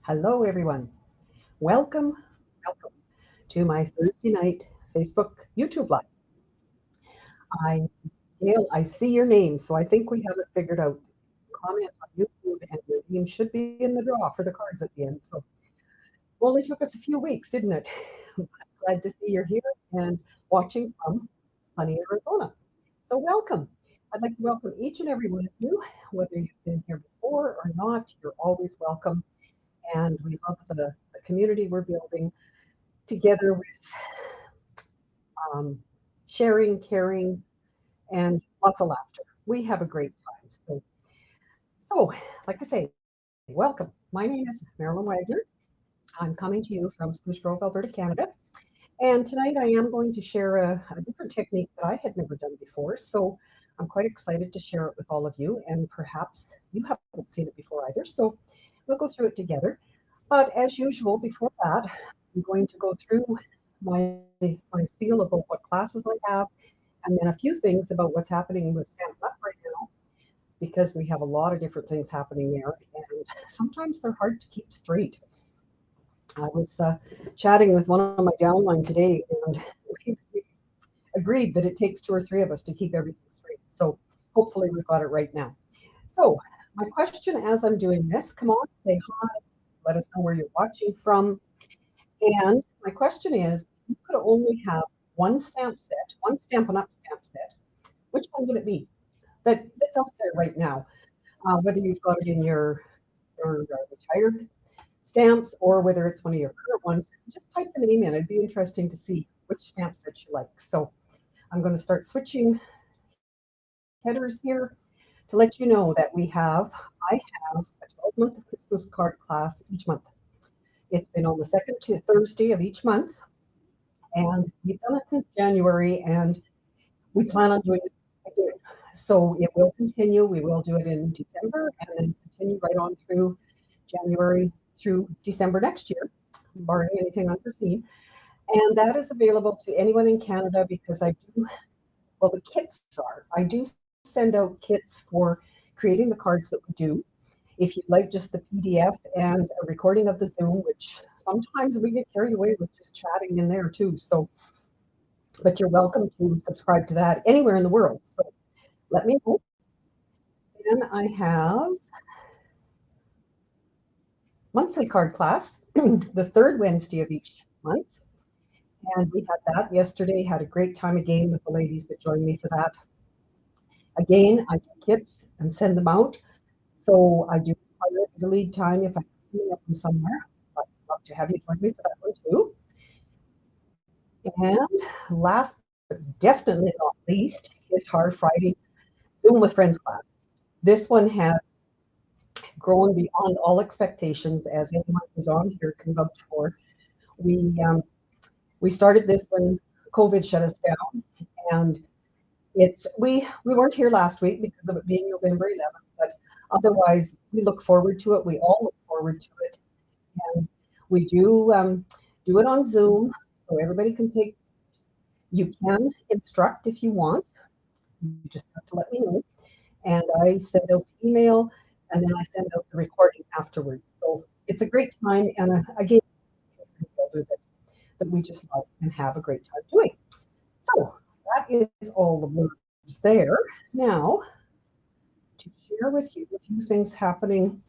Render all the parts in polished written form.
Hello, everyone. Welcome to my Thursday night Facebook YouTube Live. I, Gail, I see your name, so I think we have it figured out. Comment on YouTube, and your name should be in the draw for the cards at the end. So, only took us a few weeks, didn't it? Glad to see you're here and watching from sunny Arizona. So, welcome. I'd like to welcome each and every one of you, whether you've been here before or not. You're always welcome, and we love the community we're building together with um, sharing, caring, and lots of laughter. We have a great time. So, like I say, welcome. My name is Marilyn Wagner. I'm coming to you from Spruce Grove, Alberta, Canada. And tonight I am going to share a different technique that I had never done before. So I'm quite excited to share it with all of you. And perhaps you haven't seen it before either. So we'll go through it together. But as usual, before that, I'm going to go through my seal about what classes I have, and then a few things about what's happening with Stampin' Up right now, because we have a lot of different things happening there, and sometimes they're hard to keep straight. I was chatting with one of my downline today, and we agreed that it takes two or three of us to keep everything straight. So hopefully we've got it right now. So my question as I'm doing this, come on, say hi, let us know where you're watching from. And my question is, you could only have one stamp set, one Stampin' Up stamp set. Which one would it be that's out there right now? Whether you've got it in your retired stamps or whether it's one of your current ones, just type the name in. It'd be interesting to see which stamp set you like. So I'm going to start switching headers here to let you know that I have a 12-month Christmas card class each month. It's been on the second to Thursday of each month, and we've done it since January, and we plan on doing it again. So it will continue. We will do it in December and then continue right on through January through December next year, barring anything unforeseen. And that is available to anyone in Canada because I do, well, the kits are. I do send out kits for creating the cards that we do. If you'd like just the PDF and a recording of the Zoom, which sometimes we get carried away with just chatting in there too. So, but you're welcome to subscribe to that anywhere in the world. So let me know. Then I have monthly card class, the third Wednesday of each month. And we had that yesterday, had a great time again with the ladies that joined me for that. Again, I do kits and send them out. So I do require the lead time if I'm picking up from somewhere. But I'd love to have you join me for that one too. And last but definitely not least is our Friday Zoom with Friends class. This one has grown beyond all expectations, as anyone who's on here can vouch for. We we started this when COVID shut us down, and we weren't here last week because of it being November 11th, but otherwise we look forward to it. We all look forward to it, and we do it on Zoom, so everybody can take. You can instruct if you want. You just have to let me know, and I send out the email, and then I send out the recording afterwards. So it's a great time, and again, that we just love and have a great time doing. So that is all the words there. Now, to share with you a few things happening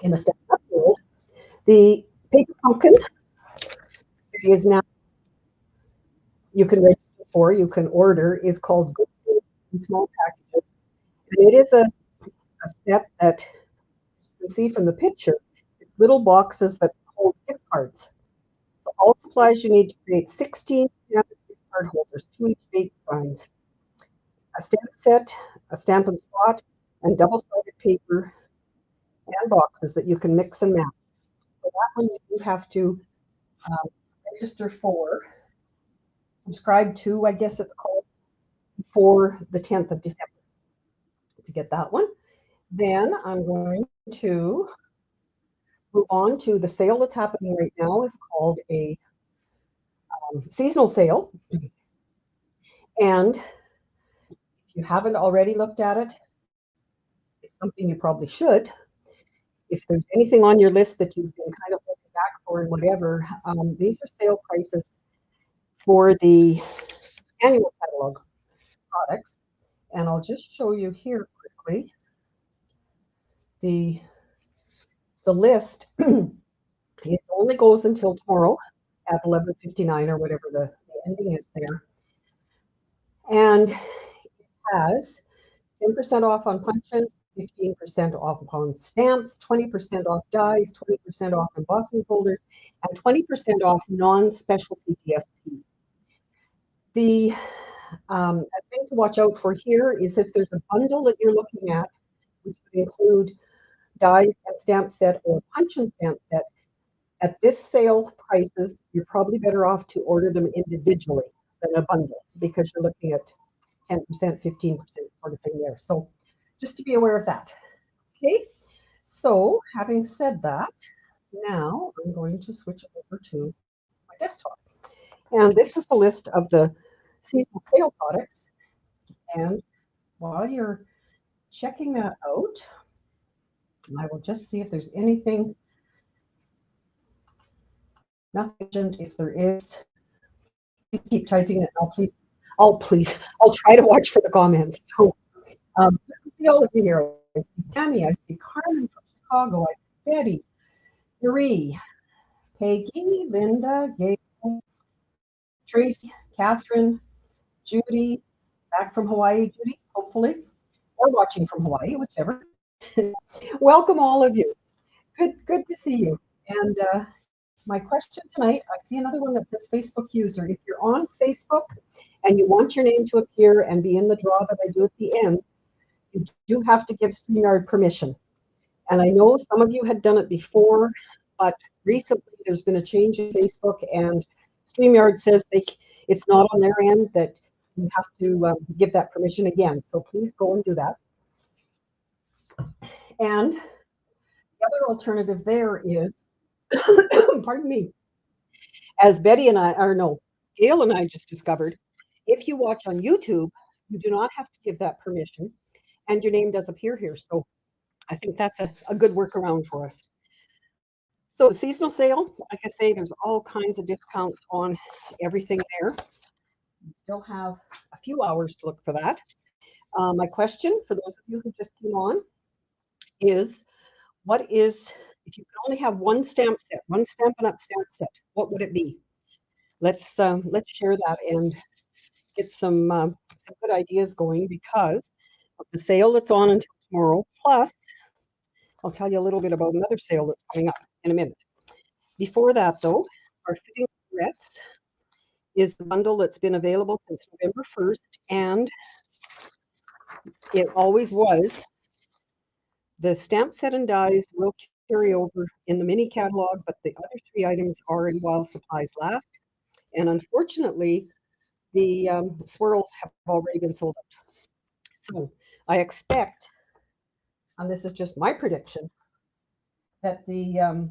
in the stand-up world, the paper pumpkin is now you can register for, you can order, is called Good Food in Small Packages. And it is a set that you can see from the picture. It's little boxes that hold gift cards. So all supplies you need to create 16 gift card holders, two each big designs, a stamp set, a stamp and spot, and double-sided paper and boxes that you can mix and match. So that one you have to um, register for, subscribe to, I guess it's called, for the 10th of December to get that one. Then I'm going to move on to the sale that's happening right now is called a seasonal sale. And if you haven't already looked at it, it's something you probably should. if there's anything on your list that you've been kind of looking back for and whatever, these are sale prices for the annual catalog products. And I'll just show you here quickly the list. It only goes until tomorrow at 11:59 or whatever the ending is there. And it has 10% off on punches, 15% off on stamps, 20% off dies, 20% off embossing folders, and 20% off non-specialty TSP. The thing to watch out for here is if there's a bundle that you're looking at, which would include dies and stamp set or punch and stamp set, at this sale prices, you're probably better off to order them individually than a bundle because you're looking at 10%, 15% sort of thing there. So just to be aware of that. Okay, so having said that, now I'm going to switch over to my desktop. And this is the list of the seasonal sale products. And while you're checking that out, I will just see if there's anything. Nothing. If there is, please keep typing it. I'll try to watch for the comments. So, good to see all of you here. I see Tammy, I see Carmen from Chicago, I see Betty, Marie, Peggy, Linda, Gail, Tracy, Catherine, Judy, back from Hawaii, Judy, hopefully, or watching from Hawaii, whichever. Welcome all of you. Good to see you. And my question tonight, I see another one that says Facebook user. If you're on Facebook and you want your name to appear and be in the draw that I do at the end, you do have to give StreamYard permission. And I know some of you had done it before, but recently there's been a change in Facebook and StreamYard says it's not on their end that you have to give that permission again. So please go and do that. And the other alternative there is, pardon me, as Betty and I, or no, Gail and I just discovered, if you watch on YouTube, you do not have to give that permission and your name does appear here. So I think that's a good workaround for us. So the seasonal sale, like I say, there's all kinds of discounts on everything there. We still have a few hours to look for that. My question for those of you who just came on is, if you could only have one stamp set, one Stampin' Up stamp set, what would it be? Let's share that and get some good ideas going because of the sale that's on until tomorrow. Plus, I'll tell you a little bit about another sale that's coming up in a minute. Before that, though, our fitting regrets is the bundle that's been available since November 1st, and it always was. The stamp set and dies will carry over in the mini catalog, but the other three items are in while supplies last. And unfortunately, the swirls have already been sold out. So I expect, and this is just my prediction, that the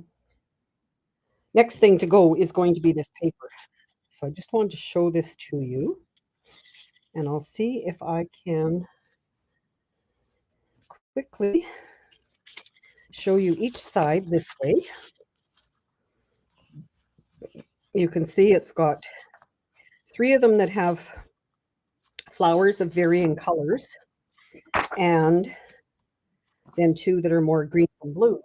next thing to go is going to be this paper. So I just wanted to show this to you. And I'll see if I can quickly show you each side this way. You can see it's got 3 of them that have flowers of varying colors, and then 2 that are more green and blues.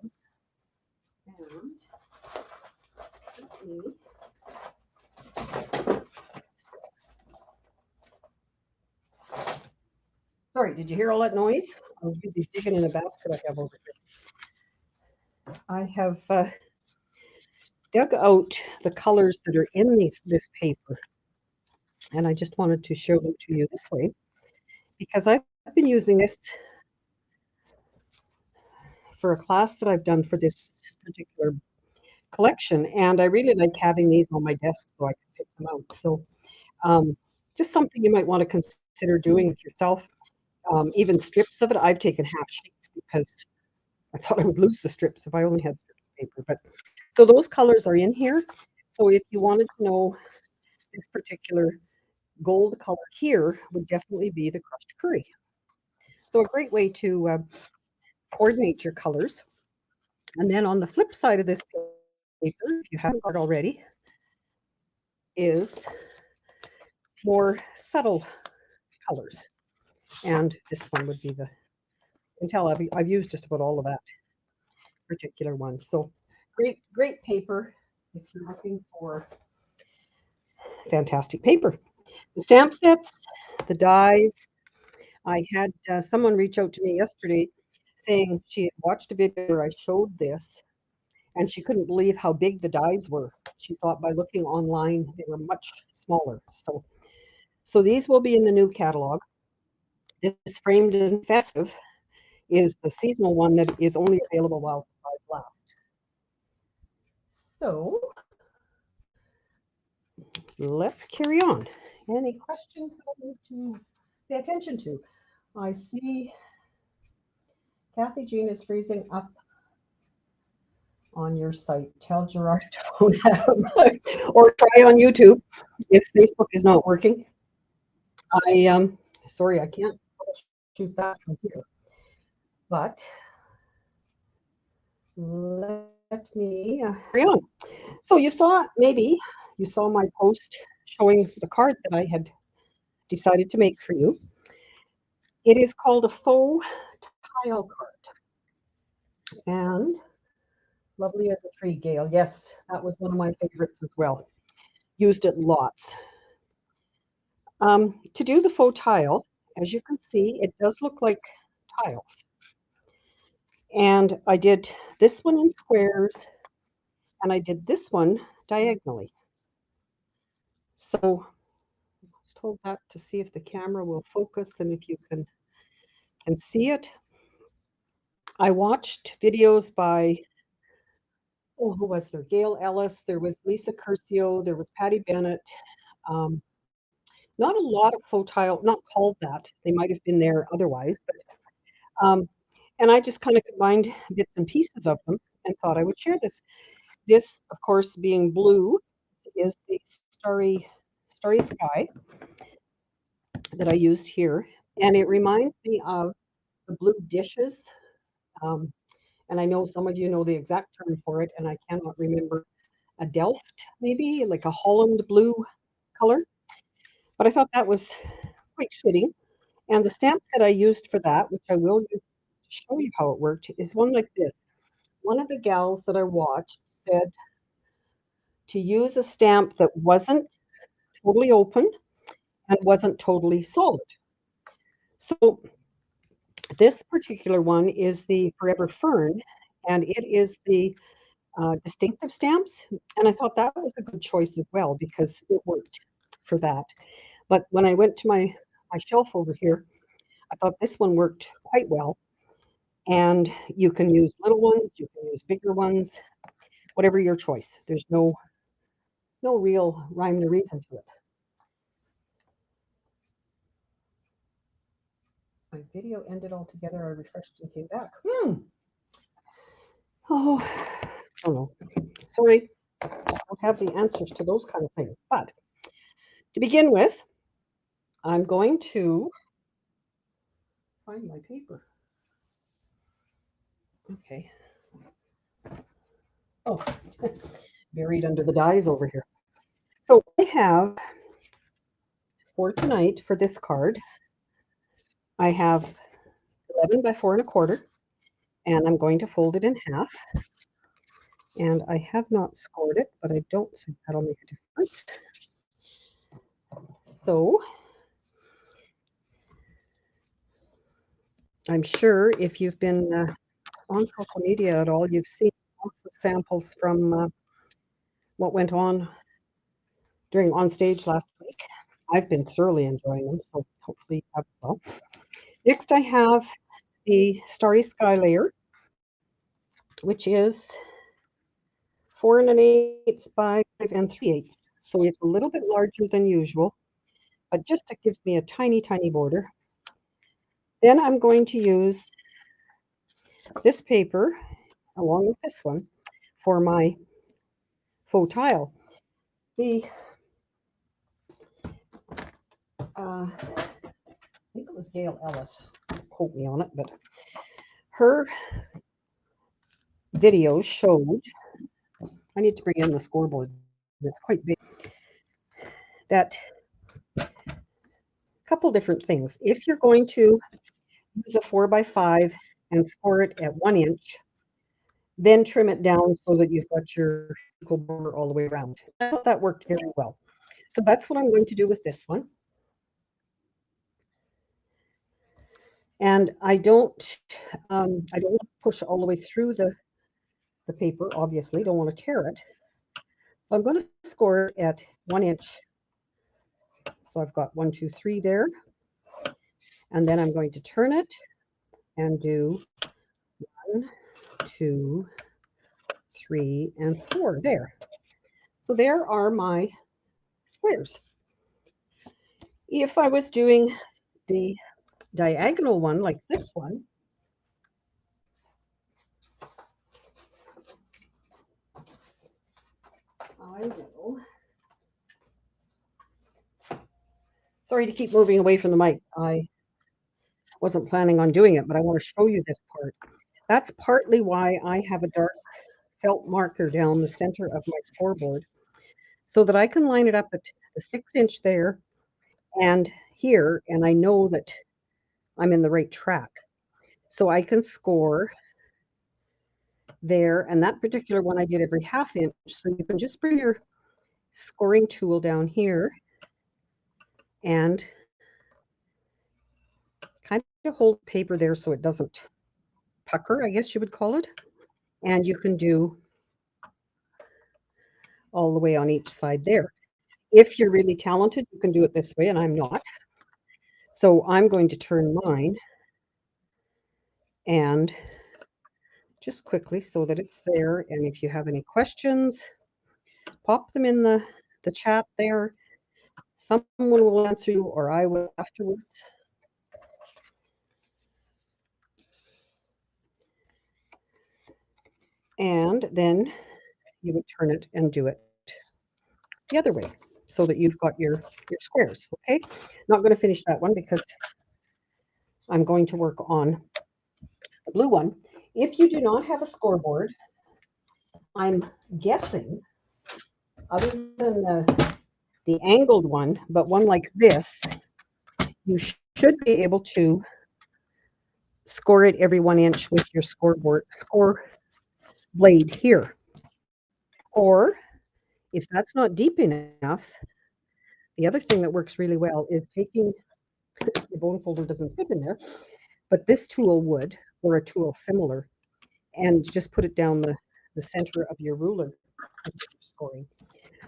Sorry, did you hear all that noise? I was busy digging in a basket I have over here. I have dug out the colors that are in this paper, and I just wanted to show them to you this way because I've been using this for a class that I've done for this particular collection, and I really like having these on my desk so I can pick them out. So just something you might want to consider doing with yourself. Even strips of it, I've taken half sheets because I thought I would lose the strips if I only had strips of paper. But so those colors are in here. So if you wanted to know this particular gold color here would definitely be the crushed curry. So a great way to coordinate your colors. And then on the flip side of this paper, if you haven't got it already, is more subtle colors. And this one would be the, you can tell I've used just about all of that particular one. So great paper if you're looking for fantastic paper. The stamp sets, the dies. I had someone reach out to me yesterday saying she had watched a video where I showed this and she couldn't believe how big the dies were. She thought by looking online they were much smaller. So these will be in the new catalog. This framed and festive is the seasonal one that is only available while supplies last. So let's carry on. Any questions that I need to pay attention to? I see Kathy Jean is freezing up on your site. Tell Gerard to phone him or try on YouTube if Facebook is not working. Sorry, I can't shoot that from here, but let me carry on. So you saw my post showing the card that I had decided to make for you. It is called a faux tile card, and lovely as a tree, Gail. Yes, that was one of my favorites as well. Used it lots. To do the faux tile, as you can see, it does look like tiles. And I did this one in squares, and I did this one diagonally. So let's hold that to see if the camera will focus and if you can see it. I watched videos by, oh, who was there? Gail Ellis, there was Lisa Curcio, there was Patty Bennett. Not a lot of faux tile, not called that. They might have been there otherwise, but and I just kind of combined bits and pieces of them and thought I would share this. This, of course, being blue, is the starry sky that I used here, and it reminds me of the blue dishes. And I know some of you know the exact term for it, and I cannot remember. A Delft, maybe like a Holland blue color. But I thought that was quite fitting. And the stamp set I used for that, which I will use to show you how it worked, is one like this. One of the gals that I watched said to use a stamp that wasn't totally open and wasn't totally solid. So this particular one is the Forever Fern, and it is the distinctive stamps. And I thought that was a good choice as well because it worked for that. But when I went to my shelf over here, I thought this one worked quite well. And you can use little ones, you can use bigger ones, whatever your choice. There's no real rhyme or reason to it. My video ended altogether. I refreshed and came back. Oh, I don't know. Sorry, I don't have the answers to those kind of things. But to begin with, I'm going to find my paper. Okay. Oh, buried under the dies over here. So I have for tonight, for this card, I have 11 by 4 1/4, and I'm going to fold it in half. And I have not scored it, but I don't think that'll make a difference. So I'm sure if you've been on social media at all, you've seen lots of samples from what went on during On Stage last week. I've been thoroughly enjoying them, so hopefully you have as well. Next, I have the Starry Sky layer, which is 4 1/8 by 5 3/8. So it's a little bit larger than usual, but just it gives me a tiny, tiny border. Then I'm going to use this paper along with this one for my faux tile. The I think it was Gail Ellis, don't quote me on it, but her videos showed, I need to bring in the scoreboard. It's quite big. That a couple different things. If you're going to use a 4x5 and score it at 1 inch, then trim it down so that you've got your equal border all the way around. I thought that worked very well. So that's what I'm going to do with this one. And I don't want to push all the way through the paper, obviously, don't want to tear it. So I'm going to score it at 1 inch. So I've got 1, 2, 3 there. And then I'm going to turn it and do 1, 2, 3, and 4 there. So there are my squares. If I was doing the diagonal one like this one, I will. Sorry to keep moving away from the mic. I wasn't planning on doing it, but I want to show you this part. That's partly why I have a dark felt marker down the center of my scoreboard, so that I can line it up at the 6 inch there and here, and I know that I'm in the right track. So I can score there, and that particular one I did every 1/2 inch. So you can just bring your scoring tool down here and kind of hold paper there so it doesn't pucker, I guess you would call it. And you can do all the way on each side there. If you're really talented, you can do it this way, and I'm not. So I'm going to turn mine and just quickly so that it's there. And if you have any questions, pop them in the chat there. Someone will answer you, or I will afterwards. And then you would turn it and do it the other way so that you've got your squares, okay? Not going to finish that one because I'm going to work on the blue one. If you do not have a scoreboard, I'm guessing, other than the angled one, but one like this, you should be able to score it every 1 inch with your score blade here. Or if that's not deep enough, the other thing that works really well is taking, the bone folder doesn't fit in there, but this tool would, or a tool similar, and just put it down the center of your ruler scoring.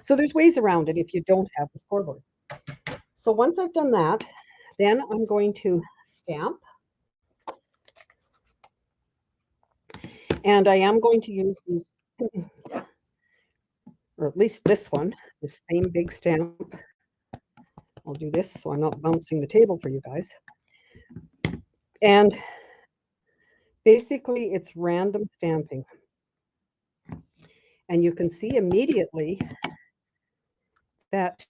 So there's ways around it if you don't have the scoreboard. So once I've done that, then I'm going to stamp. And I am going to use these, or at least this one, this same big stamp. I'll do this so I'm not bouncing the table for you guys. And basically it's random stamping. And you can see immediately that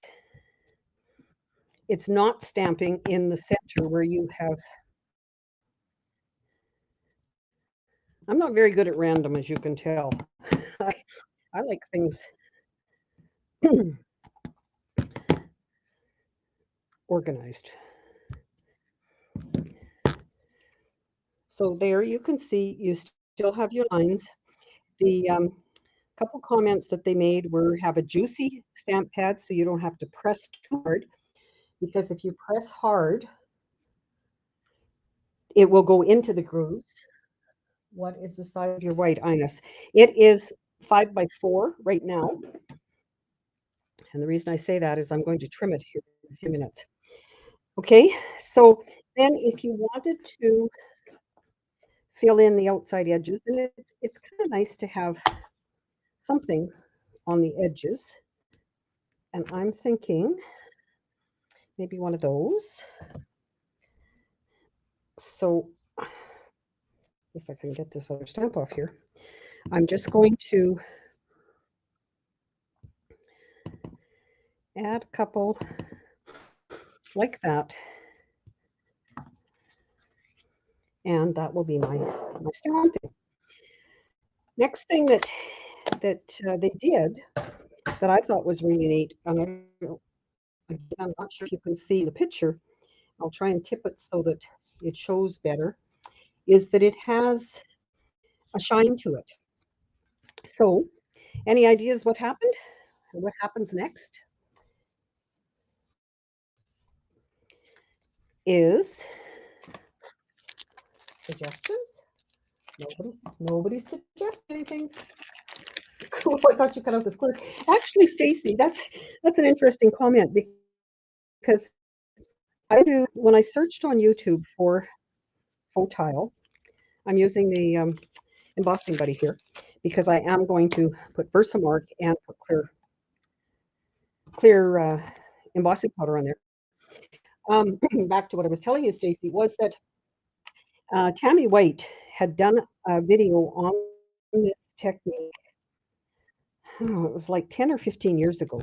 it's not stamping in the center where you have. I'm not very good at random, as you can tell. I like things organized. So there you can see you still have your lines. The couple comments that they made were have a juicy stamp pad so you don't have to press too hard, because if you press hard, it will go into the grooves. What is the size of your white, Ines? It is 5x4 right now. And the reason I say that is I'm going to trim it here in a few minutes. Okay, so then if you wanted to fill in the outside edges, and it's kind of nice to have something on the edges. And I'm thinking maybe one of those. So if I can get this other stamp off here, I'm just going to add a couple like that. And that will be my stamping. Next thing that they did that I thought was really neat, and again, I'm not sure if you can see the picture. I'll try and tip it so that it shows better, is that it has a shine to it. So, any ideas what happened? What happens next is suggestions. Nobody suggests anything. Cool. I thought you cut out the squares. Actually, Stacy, that's an interesting comment because when I searched on YouTube for faux tile, I'm using the embossing buddy here because I am going to put Versamark and put clear embossing powder on there. Back to what I was telling you, Stacy, was that Tammy White had done a video on this technique. Oh, it was like 10 or 15 years ago.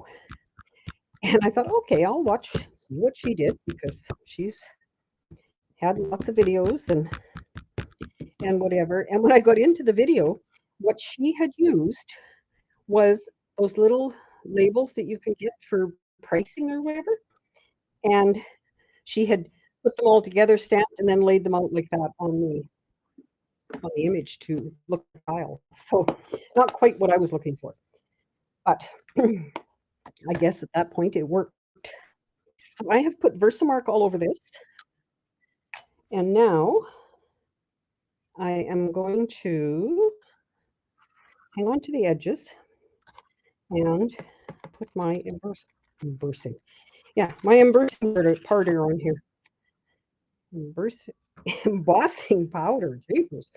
And I thought, okay, I'll watch, see what she did because she's had lots of videos and whatever. And when I got into the video, what she had used was those little labels that you can get for pricing or whatever. And she had put them all together, stamped, and then laid them out like that on the image to look at the tile. So not quite what I was looking for. But I guess at that point it worked. So I have put Versamark all over this. And now I am going to hang on to the edges and put my embossing. Yeah, my embossing powder on here. Embossing powder, jeepers.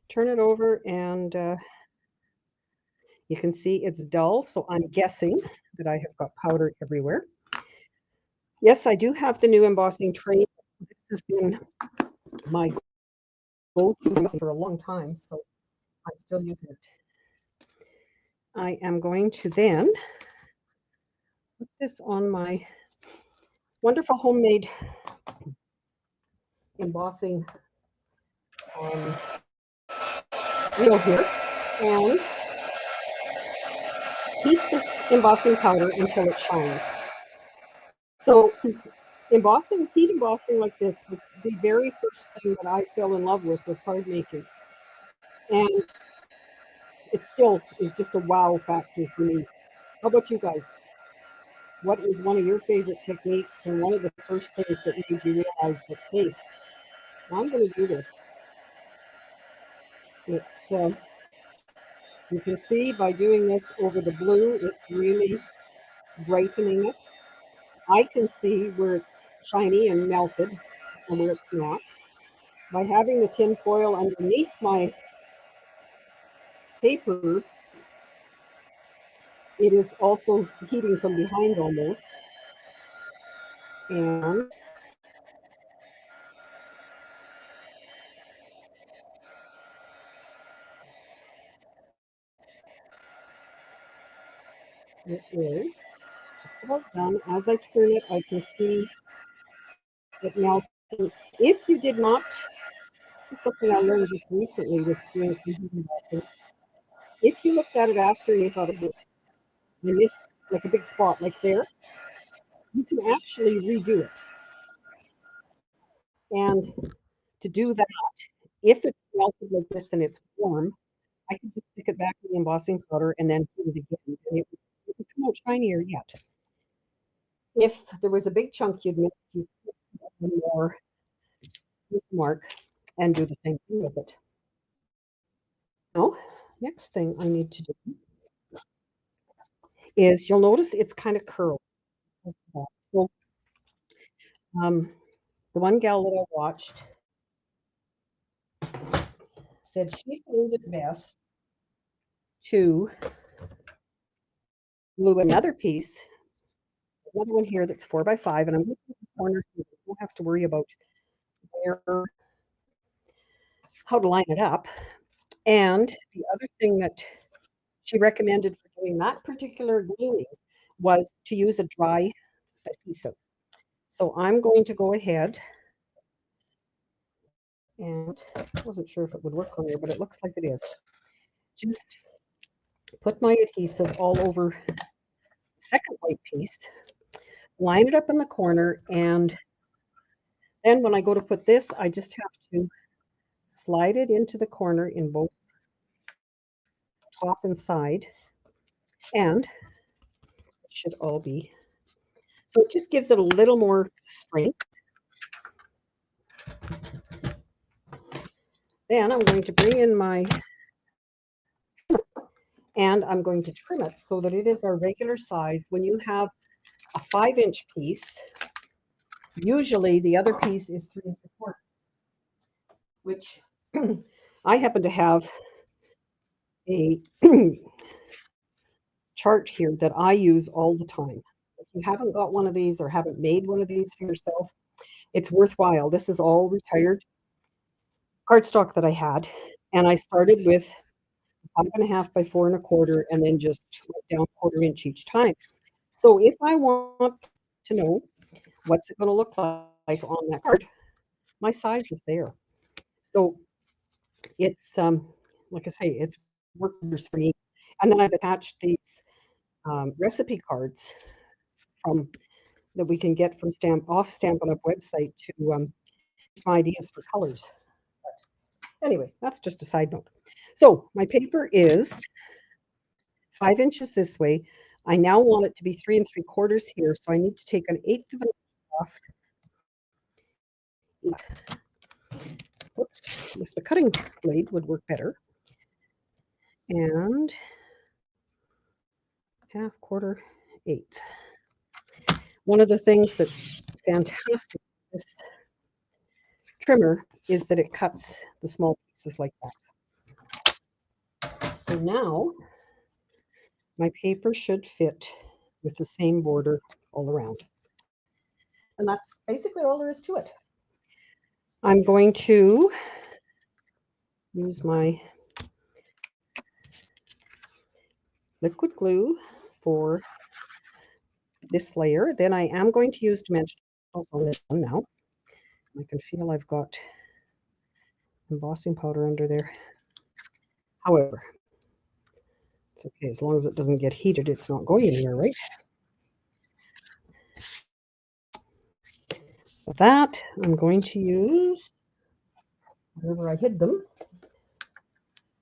Turn it over and you can see it's dull, so I'm guessing that I have got powder everywhere. Yes, I do have the new embossing tray. This has been my go-to for a long time, so I'm still using it. I am going to then put this on my wonderful homemade embossing wheel here and heat the embossing powder until it shines. So heat embossing like this was the very first thing that I fell in love with card making. And it still is just a wow factor for me. How about you guys? What is one of your favorite techniques and one of the first things that made you realize that, hey, I'm going to do this? It's, you can see by doing this over the blue, it's really brightening it. I can see where it's shiny and melted and where it's not. By having the tin foil underneath my paper, it is also heating from behind almost. And it is just about done. As I turn it, I can see it melting. If you did not, this is something I learned just recently with doing some heating melting. If you looked at it after and you thought it was missed like a big spot like there, you can actually redo it. And to do that, if it's melted like this and it's warm, I can just stick it back in the embossing powder and then put it again, and it would come out shinier yet. If there was a big chunk you'd miss, you put more mark and do the same thing with it. Now, next thing I need to do is you'll notice it's kind of curled. So, the one gal that I watched said she found it best to glue another piece, another one here that's 4x5, and I'm going to put the corner so you don't have to worry about how to line it up. And the other thing that she recommended for doing that particular gluing was to use a dry adhesive. So I'm going to go ahead And I wasn't sure if it would work on there, but it looks like it is. Just put my adhesive all over the second white piece, line it up in the corner, and then when I go to put this, I just have to slide it into the corner in both top and side, and it should all be. So it just gives it a little more strength. Then I'm going to bring in my and I'm going to trim it so that it is our regular size. When you have a 5-inch piece, usually the other piece is 3 3/4, which I happen to have a chart here that I use all the time. If you haven't got one of these or haven't made one of these for yourself, it's worthwhile. This is all retired cardstock that I had, and I started with 5.5 by 4 1/4, and then just went down 1/4 inch each time. So if I want to know what's it going to look like on that card, my size is there. So it's like I say, it's workers for me. And then I've attached these recipe cards from that we can get from Stampin' Up website to some ideas for colors. Anyway, that's just a side note. So my paper is 5 inches this way. I now want it to be 3 3/4 here, so I need to take 1/8 of an inch off. Whoops, if the cutting blade would work better. And 1/2, 1/4, 1/8. One of the things that's fantastic with this trimmer is that it cuts the small pieces like that. So now my paper should fit with the same border all around. And that's basically all there is to it. I'm going to use my liquid glue for this layer. Then I am going to use dimensionals on this one now. I can feel I've got embossing powder under there. However, it's okay. As long as it doesn't get heated, it's not going anywhere, right? So that I'm going to use wherever I hid them.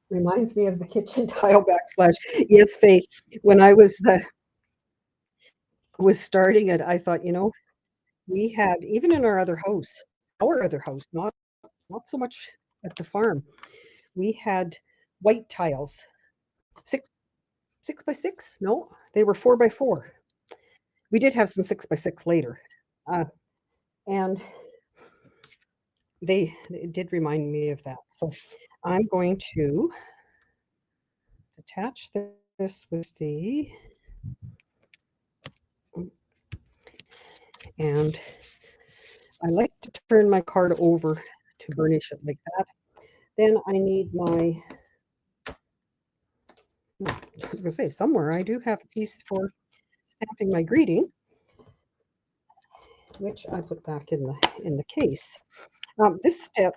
Reminds me of the kitchen tile backsplash. Yes, Faye. When I was starting it, I thought, we had even in our other house, not so much at the farm, we had white tiles, 6 by 6. No, they were 4 by 4. We did have some 6 by 6 later, and it did remind me of that. So I'm going to attach this with the, and I like to turn my card over to burnish it like that. Then I need my, I was going to say, somewhere I do have a piece for stamping my greeting, which I put back in the case. This step,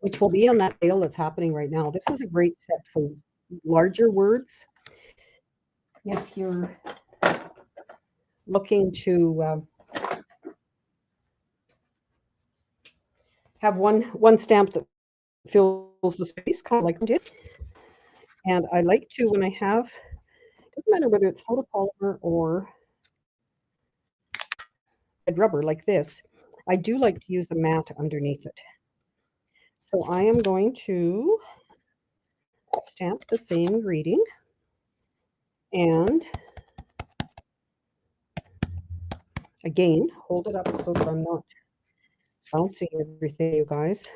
which will be on that sale that's happening right now, this is a great set for larger words. If you're looking to have one stamp that fills the space, kind of like I did. And I like to, when I have, it doesn't matter whether it's photopolymer or red rubber like this, I do like to use a mat underneath it. So I am going to stamp the same greeting, and again, hold it up so that I'm not bouncing everything, you guys.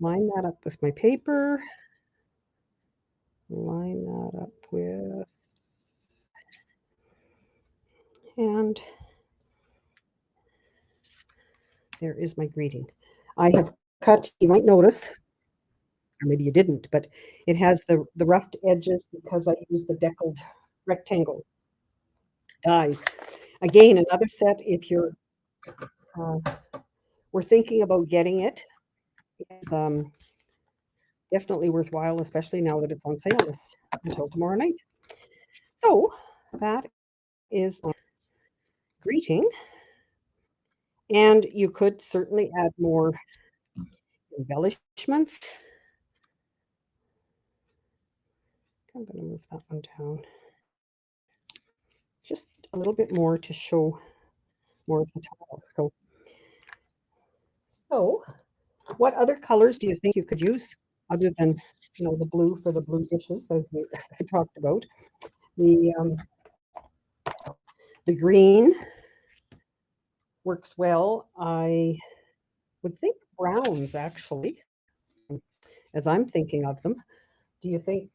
Line that up with my paper. Line that up with, and there is my greeting. I have cut, you might notice, or maybe you didn't, but it has the roughed edges because I use the deckled rectangle dies. Again, another set, if you're we're thinking about getting it. is definitely worthwhile, especially now that it's on sale until tomorrow night. So that is greeting, and you could certainly add more embellishments. I'm going to move that one down just a little bit more to show more of the tiles. So what other colors do you think you could use other than, you know, the blue for the blue dishes, as I talked about? The green works well. I would think browns, actually, as I'm thinking of them. Do you think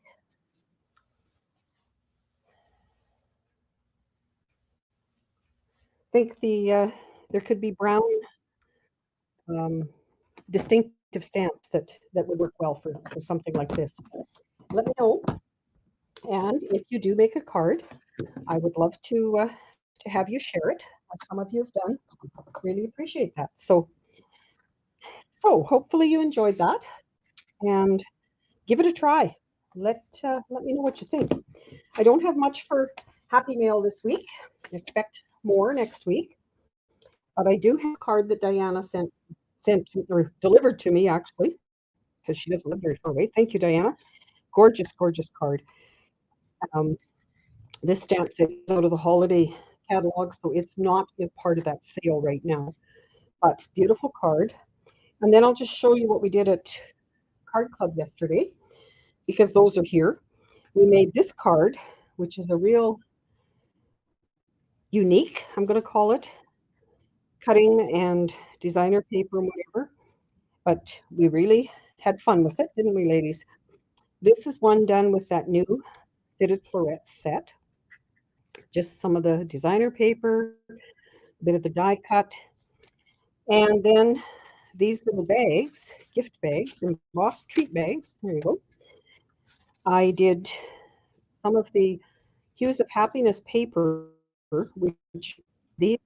there could be brown um, distinctive stamps that would work well for something like this? Let me know. And if you do make a card, I would love to have you share it, as some of you have done. Really appreciate that. So hopefully you enjoyed that, and give it a try. Let me know what you think. I don't have much for Happy Mail this week. Expect more next week. But I do have a card that Diana sent or delivered to me, actually, because she doesn't live very far away. Thank you, Diana. Gorgeous, gorgeous card. Um, this stamp set is out of the holiday catalog, so it's not a part of that sale right now. But beautiful card. And then I'll just show you what we did at Card Club yesterday, because those are here. We made this card, which is a real unique, I'm going to call it, cutting and designer paper and whatever. But we really had fun with it, didn't we, ladies? This is one done with that new fitted floret set. Just some of the designer paper, a bit of the die cut, and then these little bags, gift bags, embossed treat bags. There you go. I did some of the Hues of Happiness paper, which these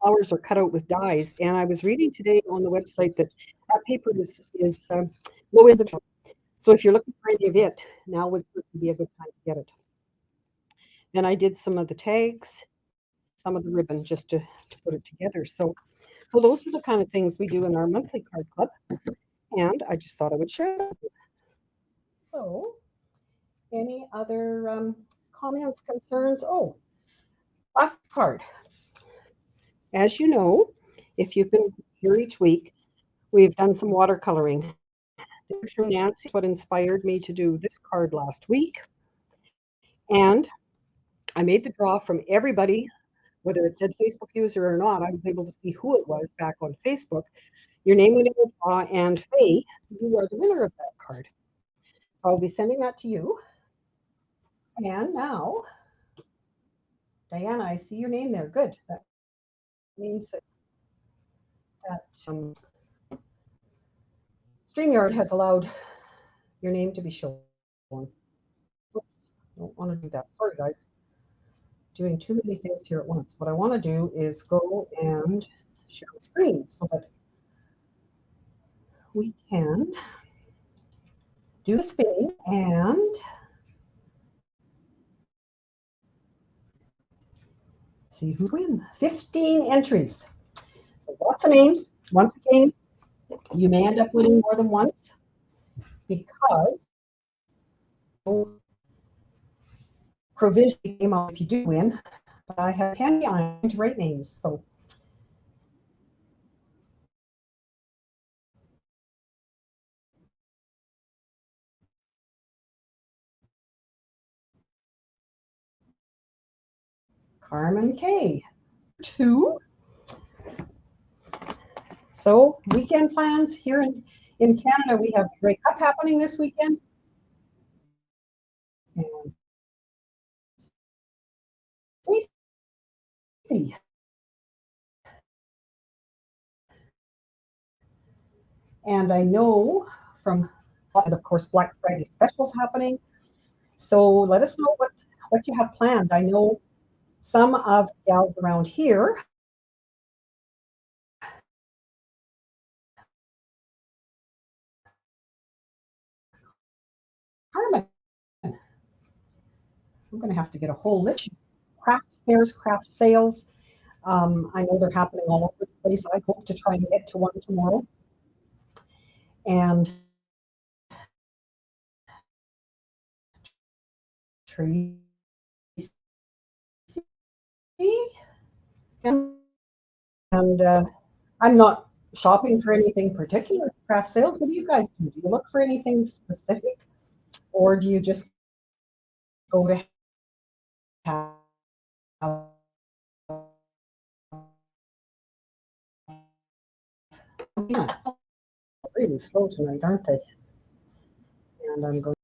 flowers are cut out with dies. And I was reading today on the website that that paper is low inventory. So if you're looking for any of it, now would be a good time to get it. Then I did some of the tags, some of the ribbon, just to put it together. So those are the kind of things we do in our monthly card club. And I just thought I would share that. So any other comments, concerns? Oh, last card. As you know, if you've been here each week, we've done some watercoloring. From Nancy, what inspired me to do this card last week. And I made the draw from everybody, whether it said Facebook user or not. I was able to see who it was back on Facebook. Your name went in the draw, and Faye, you are the winner of that card. So I'll be sending that to you. And now, Diana, I see your name there. Good. That means that StreamYard has allowed your name to be shown. Oops, don't want to do that. Sorry, guys. Doing too many things here at once. What I want to do is go and share the screen so that we can do the spinning and see who wins. 15 entries. So lots of names. Once again, you may end up winning more than once because provision came out if you do win. But I have handy on to write names. So Carmen K. 2. So weekend plans here in Canada, we have the Grey Cup happening this weekend. And Stacy. And I know from, and of course, Black Friday specials happening. So let us know what you have planned. I know some of the gals around here Carmen, I'm going to have to get a whole list. Craft fairs, craft sales. I know they're happening all over the place. I hope to try and get to one tomorrow. And Tracy, and I'm not shopping for anything particular at craft sales. What do you guys do? Do you look for anything specific, or do you just go to have really slow tonight, aren't they? And I'm going